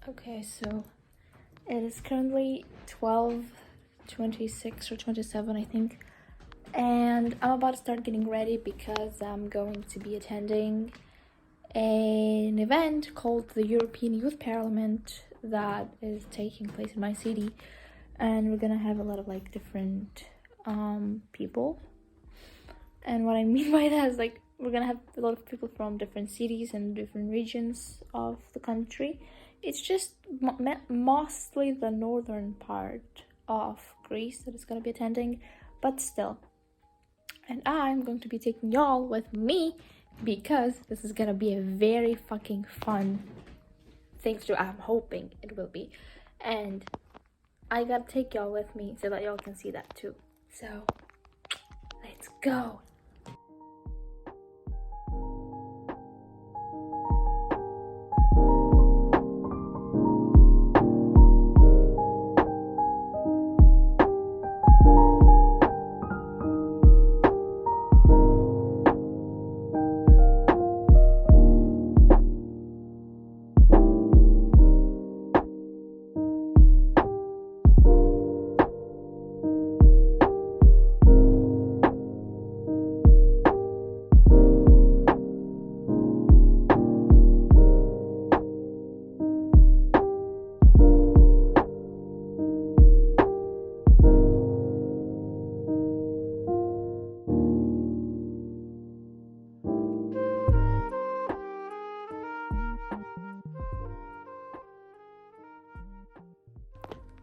Okay, so it is currently 12:26 or 27, I think, and I'm about to start getting ready because I'm going to be attending an event called the European Youth Parliament that is taking place in my city, and we're gonna have a lot of like different people. And what I mean by that is like we're gonna have a lot of people from different cities and different regions of the country. It's just mostly the northern part of Greece that is gonna be attending, but still. And I'm going to be taking y'all with me because this is gonna be a very fucking fun thing to do. I'm hoping it will be. And I gotta take y'all with me so that y'all can see that too. So, let's go!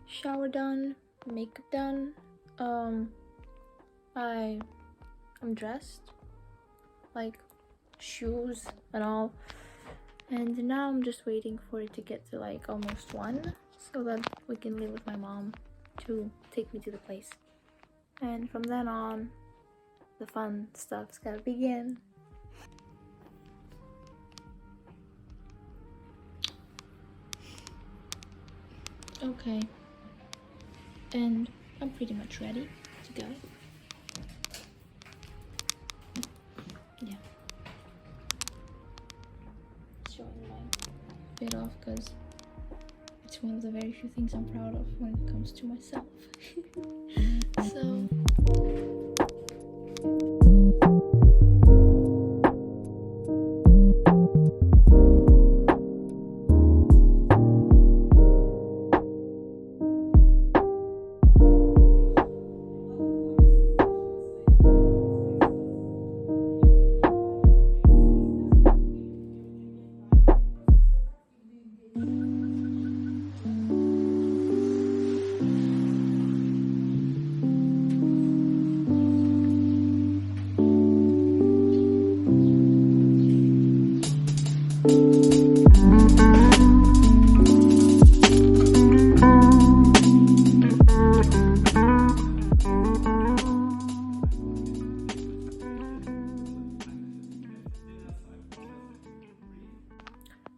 Shower done, makeup done. I'm dressed, like shoes and all, and now I'm just waiting for it to get to like almost 1 so that we can leave with my mom to take me to the place. And from then on, the fun stuff's gonna begin. Okay, and I'm pretty much ready to go. Yeah. Showing my fit off because it's one of the very few things I'm proud of when it comes to myself. So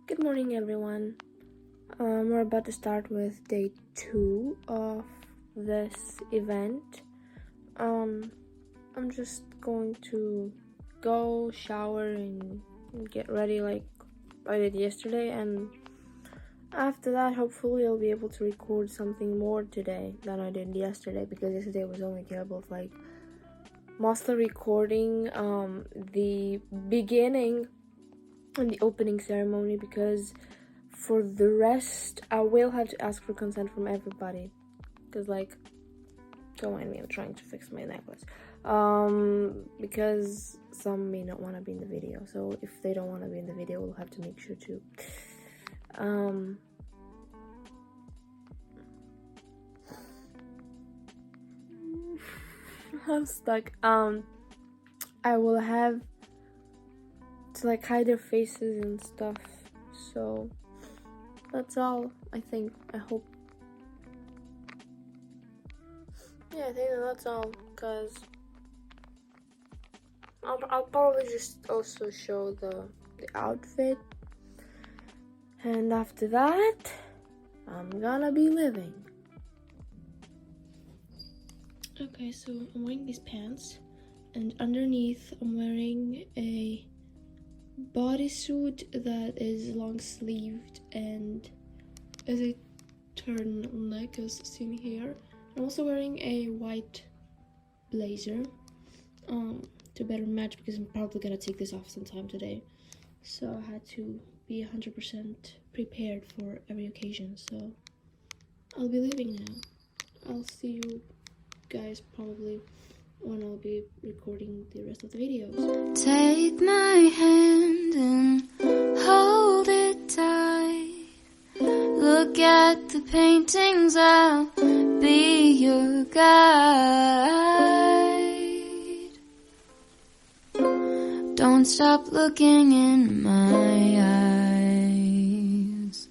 good morning, everyone. We're about to start with day 2 of this event. I'm just going to go shower and get ready like I did yesterday, and after that hopefully I'll be able to record something more today than I did yesterday, because yesterday was only capable of like mostly recording the beginning and the opening ceremony, because for the rest I will have to ask for consent from everybody, because like, don't mind me, I'm trying to fix my necklace, because some may not want to be in the video, so if they don't want to be in the video we'll have to make sure to I'm stuck. I will have to like hide their faces and stuff, so that's all. I hope. Yeah, I think that's all, because I'll probably just also show the outfit, and after that I'm gonna be living. Okay, so I'm wearing these pants, and underneath I'm wearing a bodysuit that is long sleeved and is a turtleneck as seen here. I'm also wearing a white blazer to better match because I'm probably gonna take this off sometime today. So I had to be 100% prepared for every occasion. So I'll be leaving now. I'll see you guys probably when I'll be recording the rest of the videos. Take my hand and hold it tight. Look at the paintings, I'll be your guide. Don't stop looking in my eyes.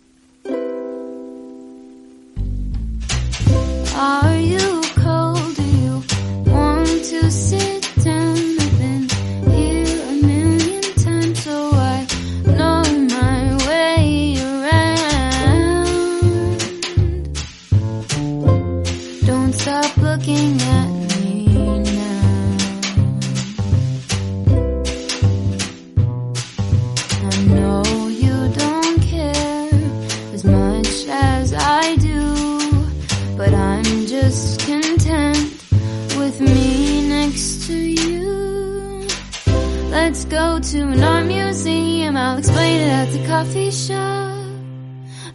Are you cold? Do you want to sit down? I've been here a million times, so I know my way around. Don't stop looking at me now. I know you don't care as much as I do, but I'm just content with me next to you. Let's go to an art museum, I'll explain it at the coffee shop.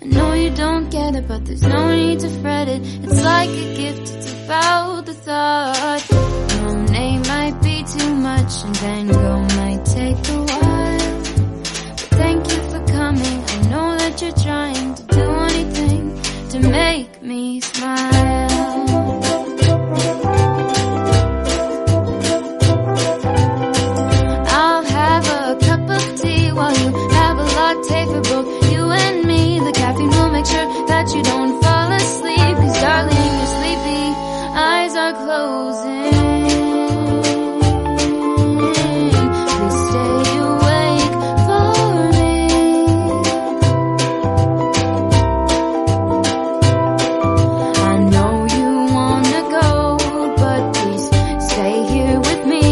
I know you don't get it, but there's no need to fret it. It's like a gift, it's about the thought. Monet might be too much and Van Gogh might take a while, but thank you for coming. I know that you're trying to do anything to make me smile. I'll have a cup of tea while you have a latte for both you and me. The caffeine will make sure that you don't fall asleep, 'cause darling, your sleepy eyes are closing. Please stay awake for me. I know you wanna go, but please stay here with me.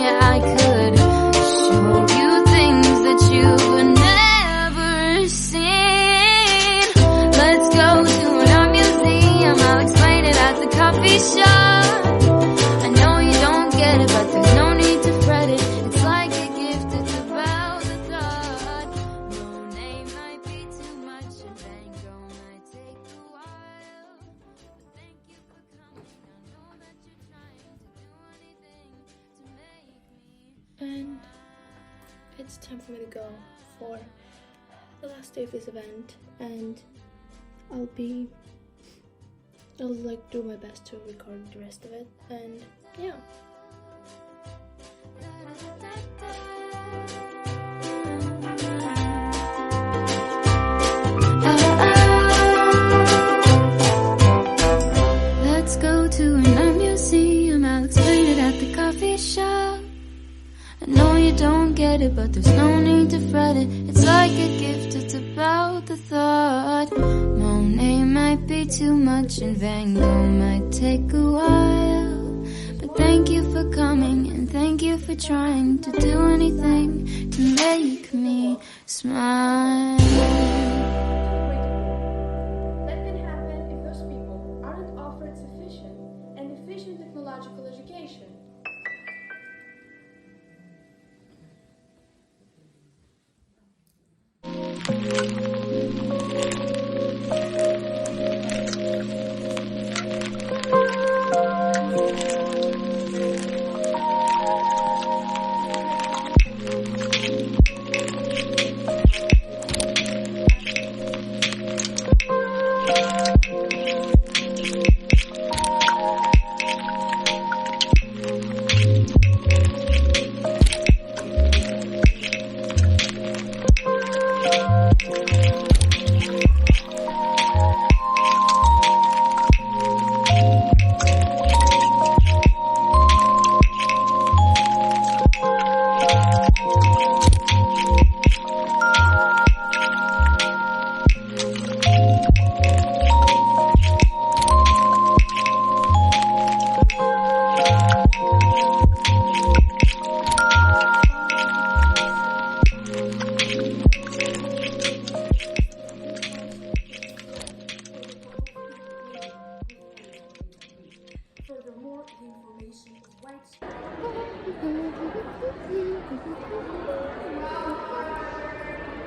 I could show you things that you've never seen. Let's go to an art museum, I'll explain it at the coffee shop. I know you don't get it, but there's no need to fret it. It's like a gift, it's about the thought. Monet might be too much and Van Gogh might take a while, but thank you for coming. I know that you're trying to do anything to make me. And it's time for me to go for the last day of this event, and I'll like do my best to record the rest of it, and yeah. Let's go to an art museum, I'll explain it at the coffee shop. I know you don't get it, but there's no need to fret it. It's like a gift, it's about the thought. Monet might be too much and Van Gogh might take a while, but thank you for coming and thank you for trying to do anything to make me smile. That can happen if those people aren't offered sufficient and efficient technological education.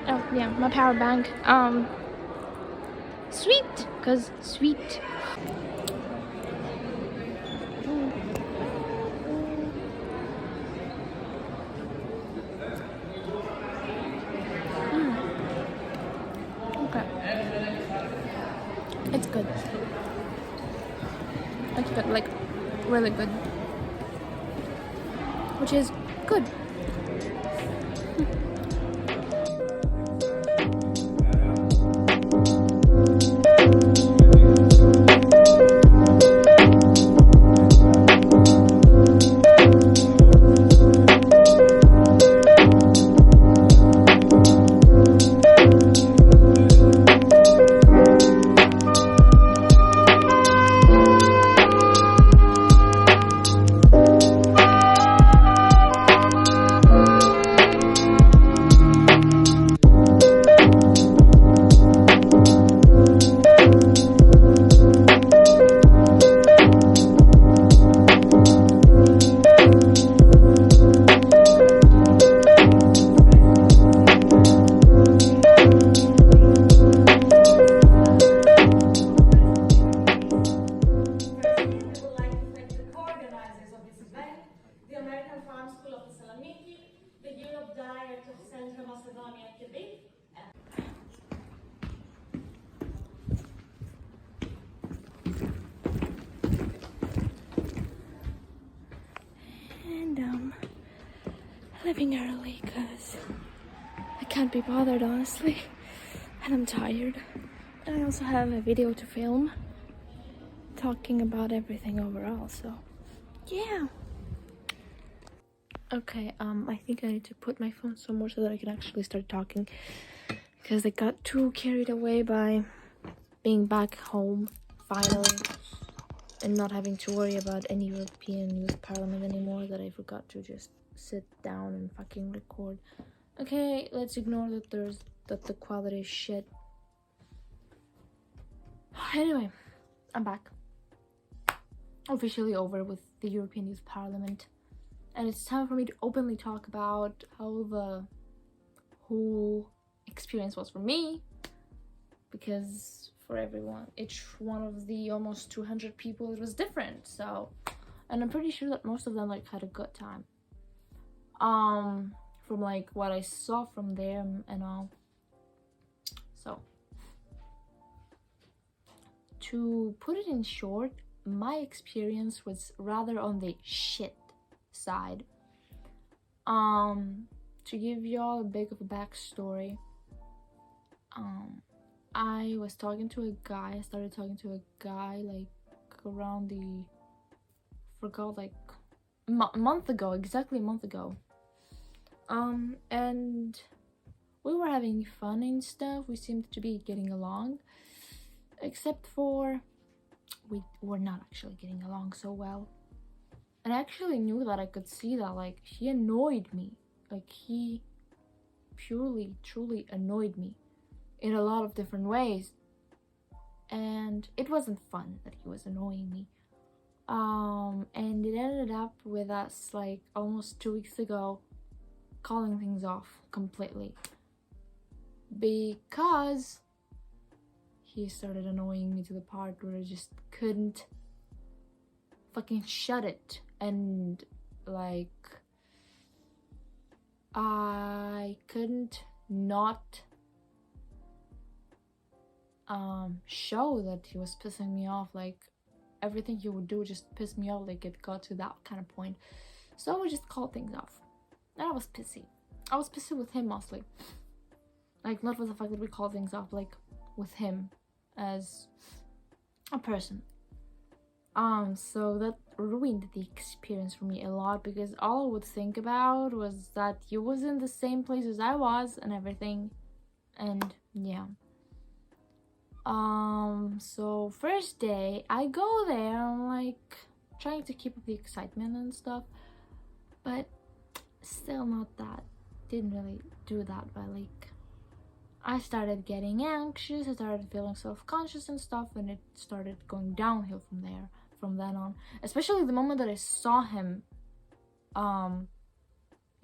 Oh yeah, my power bank. Sweet, cause sweet. Okay, it's good. It's good, like really good, which is good. And leaving early because I can't be bothered, honestly, and I'm tired. And I also have a video to film talking about everything overall, so yeah. Okay, I think I need to put my phone somewhere so that I can actually start talking, because I got too carried away by being back home finally and not having to worry about any European Youth Parliament anymore that I forgot to just sit down and fucking record. Okay, let's ignore that the quality is shit. Anyway, I'm back. Officially over with the European Youth Parliament. And it's time for me to openly talk about how the whole experience was for me. Because for everyone, each one of the almost 200 people, it was different. So, and I'm pretty sure that most of them like had a good time. From like what I saw from them and all. So, to put it in short, my experience was rather on the shit side. To give y'all a bit of a backstory, I started talking to a guy like around a month ago, exactly a month ago. And we were having fun and stuff. We seemed to be getting along, except for we were not actually getting along so well. And I actually knew that. I could see that, like, he annoyed me. Like, he purely, truly annoyed me in a lot of different ways. And it wasn't fun that he was annoying me. And it ended up with us, like, almost 2 weeks ago, calling things off completely. Because he started annoying me to the part where I just couldn't fucking shut it. And like I couldn't not show that he was pissing me off. Like everything he would do just pissed me off. Like it got to that kind of point. So we just called things off. And I was pissy. I was pissy with him mostly. Like not with the fact that we called things off, like with him as a person. So that ruined the experience for me a lot, because all I would think about was that he was in the same place as I was and everything. And yeah. So first day I go there, I'm like trying to keep up the excitement and stuff, but still not that. Didn't really do that, but like I started getting anxious, I started feeling self-conscious and stuff, and it started going downhill from then on. Especially the moment that I saw him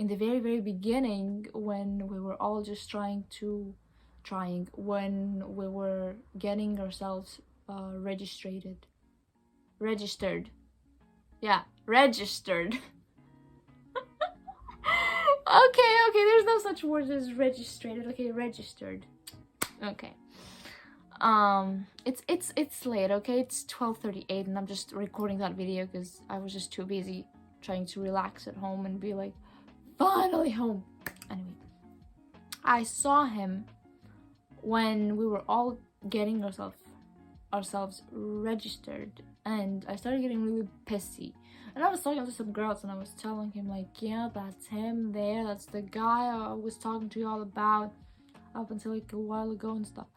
in the very beginning, when we were all just when we were getting ourselves registered. Yeah, registered. Okay, there's no such word as registered. Okay, registered. Okay. It's late, okay? It's 12:38 and I'm just recording that video because I was just too busy trying to relax at home and be like, finally home. Anyway, I saw him when we were all getting ourselves registered, and I started getting really pissy. And I was talking to some girls and I was telling him like, yeah, that's him there, that's the guy I was talking to you all about up until like a while ago and stuff.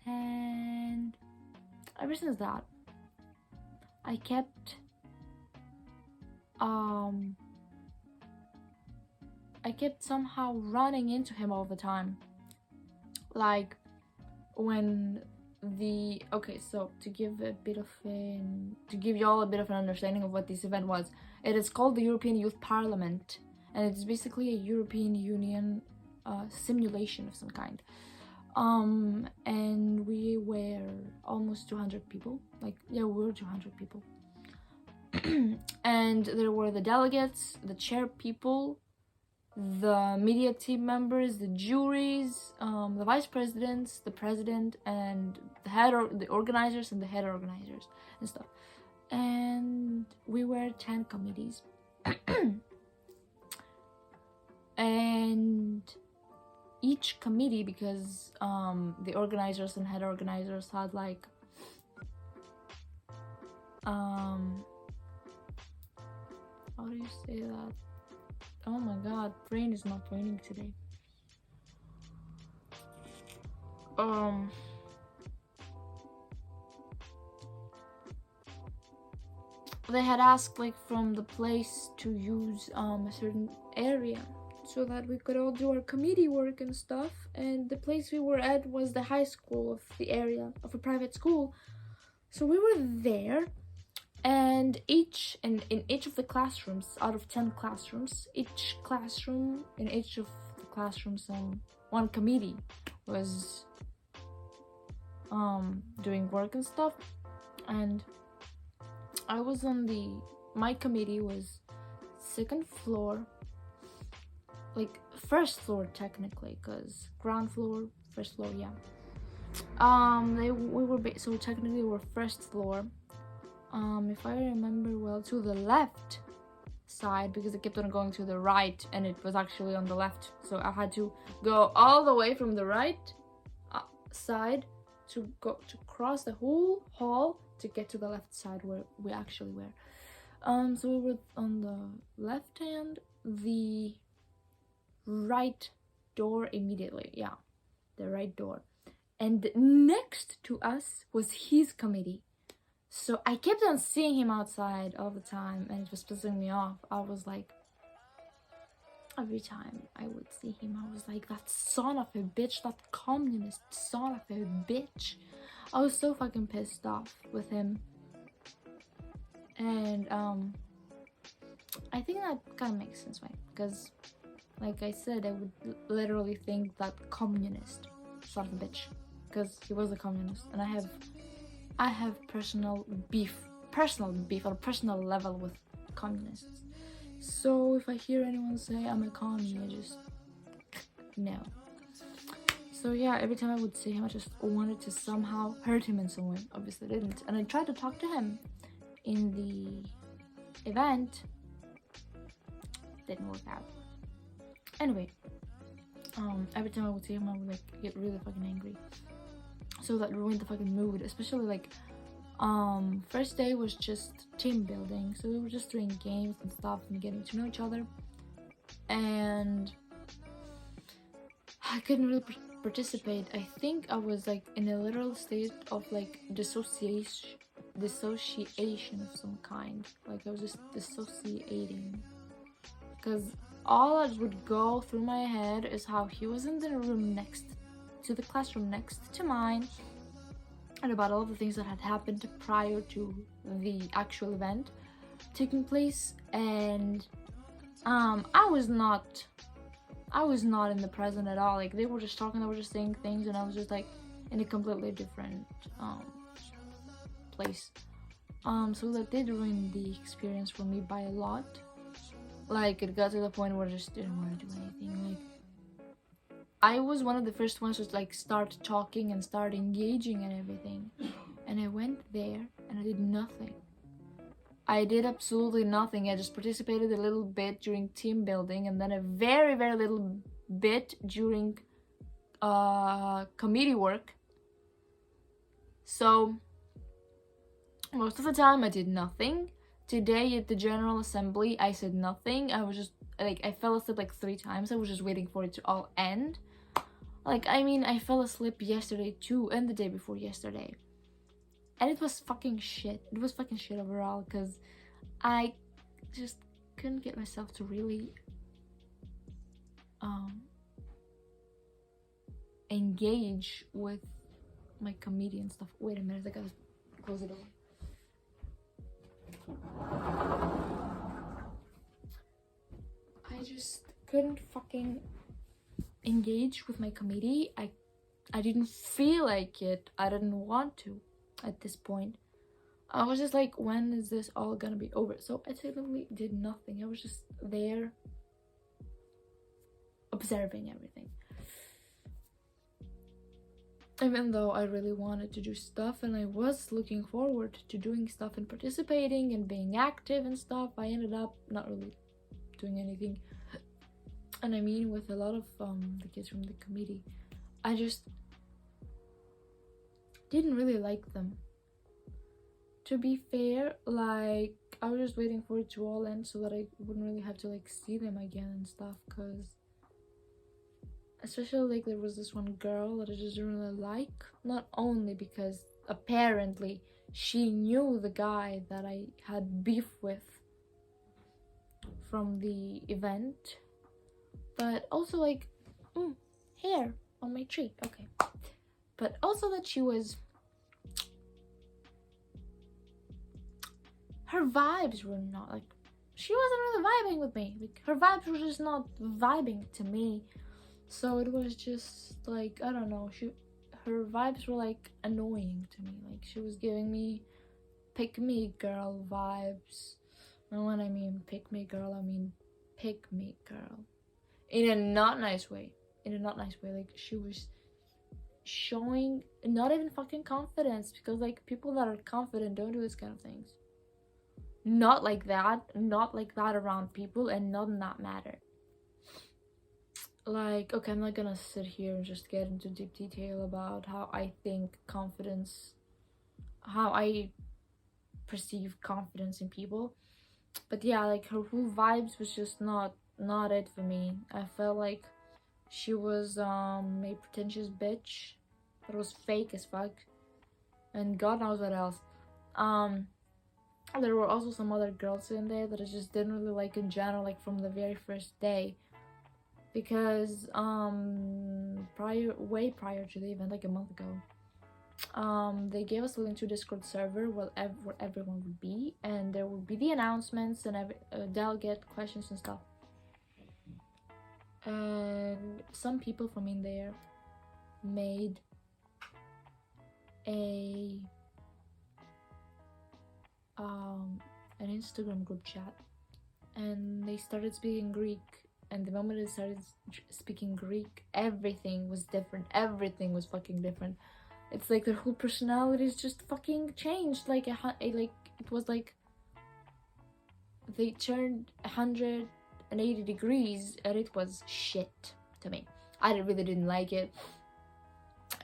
And ever since that, I kept somehow running into him all the time. Like when so to give you all a bit of an understanding of what this event was, it is called the European Youth Parliament, and it's basically a European Union simulation of some kind. And we were almost 200 people. We were 200 people. And there were the delegates, the chair people, the media team members, the juries, the vice presidents, the president, and the organizers and the head organizers and stuff. And we were 10 committees. And each committee, because the organizers and head organizers had like how do you say that? Oh my god, brain is not braining today. They had asked like from the place to use a certain area so that we could all do our committee work and stuff. And the place we were at was the high school of the area of a private school. So we were there, and in each of the classrooms, out of 10 classrooms, in each of the classrooms, one committee was doing work and stuff. And I was my committee was second floor, like first floor technically, because ground floor, first floor, yeah. So technically we were first floor. If I remember well, to the left side, because it kept on going to the right and it was actually on the left, so I had to go all the way from the right side to cross the whole hall to get to the left side where we actually were. So we were on the left hand, the right door immediately, yeah, the right door, and next to us was his committee. So I kept on seeing him outside all the time, and it was pissing me off. I was like, every time I would see him, I was like, that son of a bitch, that communist son of a bitch. I was so fucking pissed off with him. And I think that kind of makes sense, right? Because, like I said, I would literally think that communist son of a bitch, because he was a communist, and I have personal beef on a personal level with communists. So if I hear anyone say I'm a commie, I just no. So yeah, every time I would see him, I just wanted to somehow hurt him in some way. Obviously I didn't, and I tried to talk to him in the event. Didn't work out. Anyway, every time I would see him, I would like get really fucking angry. So that ruined the fucking mood, especially like first day was just team building, so we were just doing games and stuff and getting to know each other, and I couldn't really participate. I think I was like in a literal state of like dissociation of some kind. Like I was just dissociating, because all that would go through my head is how he was in the room next to the classroom next to mine, and about all the things that had happened prior to the actual event taking place. And I was not in the present at all. Like, they were just talking, they were just saying things, and I was just like in a completely different place. So that did ruin the experience for me by a lot. Like, it got to the point where I just didn't want to do anything. Like, I was one of the first ones to like start talking and start engaging and everything, and I went there and I did nothing. I did absolutely nothing. I just participated a little bit during team building, and then a very, very little bit during committee work. So most of the time I did nothing. Today at the General Assembly, I said nothing. I was just like, I fell asleep like 3 times. I was just waiting for it to all end. Like, I mean, I fell asleep yesterday too, and the day before yesterday. And it was fucking shit. It was fucking shit overall, because I just couldn't get myself to really engage with my committee and stuff. Wait a minute, I gotta close the door. I just couldn't fucking engage with my committee. I didn't feel like it. I didn't want to at this point. I was just like, when is this all gonna be over? So I technically did nothing. I was just there observing everything. Even though I really wanted to do stuff and I was looking forward to doing stuff and participating and being active and stuff, I ended up not really doing anything. And I mean, with a lot of the kids from the committee, I just didn't really like them. To be fair, like, I was just waiting for it to all end so that I wouldn't really have to like see them again and stuff, because especially like there was this one girl that I just didn't really like, not only because apparently she knew the guy that I had beef with from the event, but also like hair on my tree, okay, but also that she was, her vibes were not like, she wasn't really vibing with me. Like, her vibes were just not vibing to me. So it was just like, I don't know, her vibes were like annoying to me. Like, she was giving me pick me girl vibes. And when I mean pick me girl, I mean pick me girl. In a not nice way. Like, she was showing not even fucking confidence, because like people that are confident don't do this kind of things. Not like that around people, and not in that matter. Like, okay, I'm not gonna sit here and just get into deep detail about how I think confidence, how I perceive confidence in people, but yeah, like, her whole vibes was just not it for me. I felt like she was a pretentious bitch that was fake as fuck, and God knows what else. There were also some other girls in there that I just didn't really like in general, like from the very first day, because way prior to the event, like a month ago, they gave us a link to Discord server where everyone would be, and there would be the announcements and delegate questions and stuff. And some people from in there made an Instagram group chat, and they started speaking Greek. And the moment they started speaking Greek, everything was different. Everything was fucking different. It's like their whole personalities just fucking changed. Like it was like they turned 180 degrees, and it was shit to me. I really didn't like it.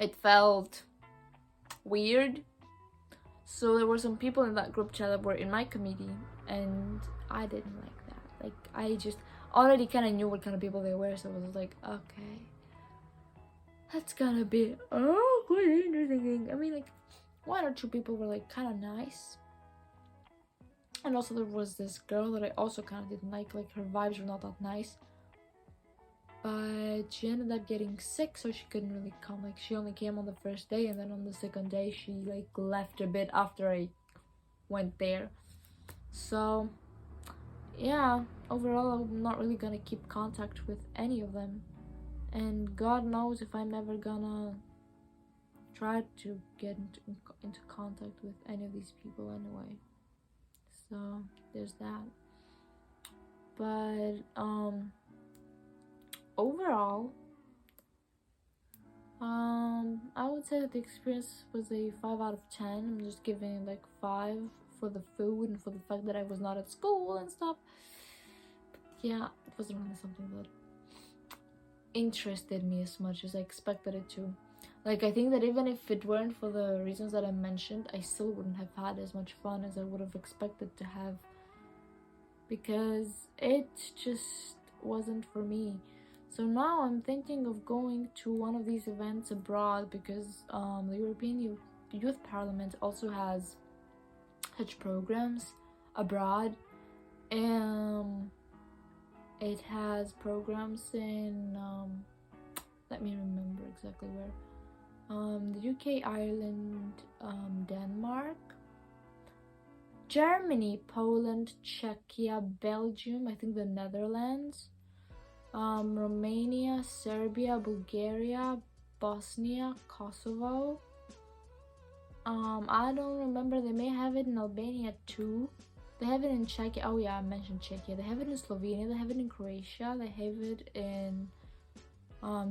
It felt weird. So there were some people in that group chat that were in my committee, and I didn't like that. Like, I just already kind of knew what kind of people they were, so I was like, okay, that's gonna be quite interesting. I mean, like, 1 or 2 people were like kind of nice, and also there was this girl that I also kind of didn't like her vibes were not that nice, but she ended up getting sick, so she couldn't really come. Like, she only came on the first day, and then on the second day she like left a bit after I went there. So yeah, overall I'm not really gonna keep contact with any of them, and God knows if I'm ever gonna try to get into contact with any of these people anyway. So there's that. But overall, I would say that the experience was a 5 out of 10. I'm just giving like 5 for the food and for the fact that I was not at school and stuff. But yeah, it wasn't really something that interested me as much as I expected it to. Like, I think that even if it weren't for the reasons that I mentioned, I still wouldn't have had as much fun as I would have expected to have, because it just wasn't for me. So now I'm thinking of going to one of these events abroad, because the European Youth Parliament also has such programs abroad. It has programs in let me remember exactly where. The UK, Ireland, Denmark, Germany, Poland, Czechia, Belgium, I think the Netherlands, Romania, Serbia, Bulgaria, Bosnia, Kosovo. I don't remember, they may have it in Albania too. They have it in Czechia. Oh yeah, I mentioned Czechia. They have it in Slovenia, they have it in Croatia, they have it in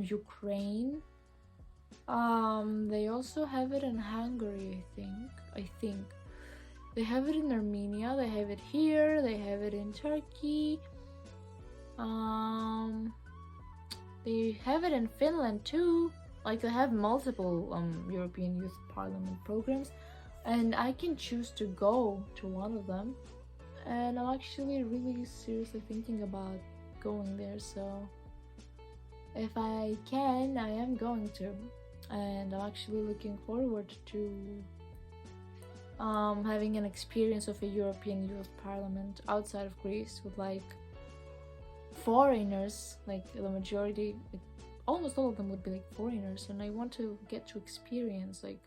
Ukraine. They also have it in Hungary, I think. They have it in Armenia, they have it here, they have it in Turkey. They have it in Finland too. Like, they have multiple European Youth Parliament programs, and I can choose to go to one of them. And I'm actually really seriously thinking about going there, so if I can, I am going to. And I'm actually looking forward to having an experience of a European Youth Parliament outside of Greece with like foreigners, like the majority, like, almost all of them would be like foreigners, and I want to get to experience like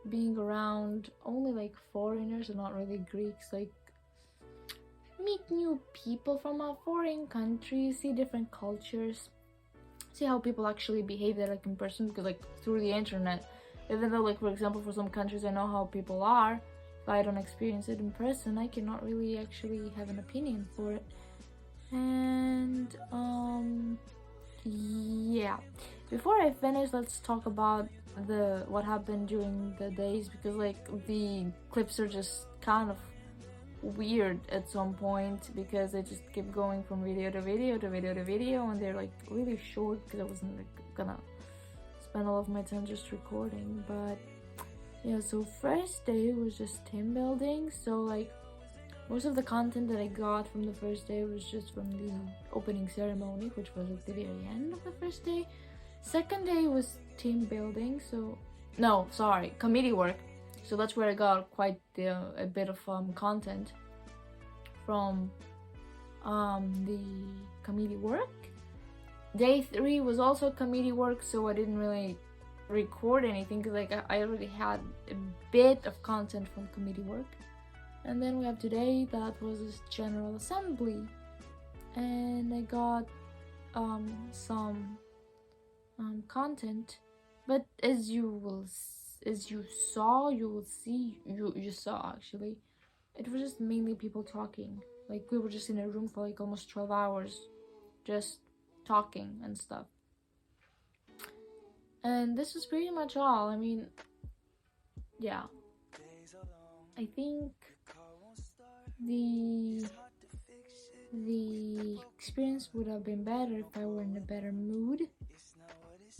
being around only like foreigners and not really Greeks, like meet new people from a foreign country, see different cultures, see how people actually behave there like in person, because like through the internet, even though like for example for some countries I know how people are, if I don't experience it in person I cannot really actually have an opinion for it. And yeah, before I finish, let's talk about what happened during the days, because like the clips are just kind of weird at some point, because they just keep going from video to video to video to video, and they're like really short because I wasn't like gonna spend all of my time just recording. But yeah, so first day was just team building, so like most of the content that I got from the first day was just from the opening ceremony, which was at the very end of the first day. Second day was team building, committee work. So that's where I got quite a bit of content from the committee work. Day 3 was also committee work, so I didn't really record anything because like I already had a bit of content from committee work. And then we have today, that was this general assembly, and I got some content, but as you saw actually, it was just mainly people talking. Like, we were just in a room for like almost 12 hours just talking and stuff. And this is pretty much all. I mean, yeah, I think the experience would have been better if I were in a better mood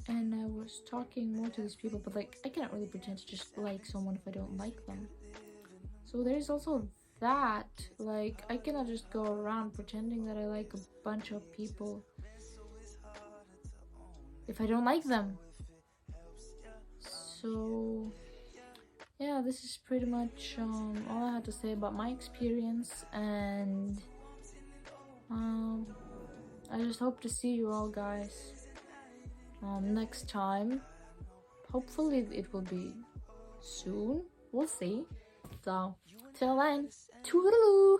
and I was talking more to these people, but like I cannot really pretend to just like someone if I don't like them. So there's also that, like I cannot just go around pretending that I like a bunch of people if I don't like them. So yeah, this is pretty much all I had to say about my experience, and I just hope to see you all guys next time. Hopefully it will be soon, we'll see. So till then, toodaloo.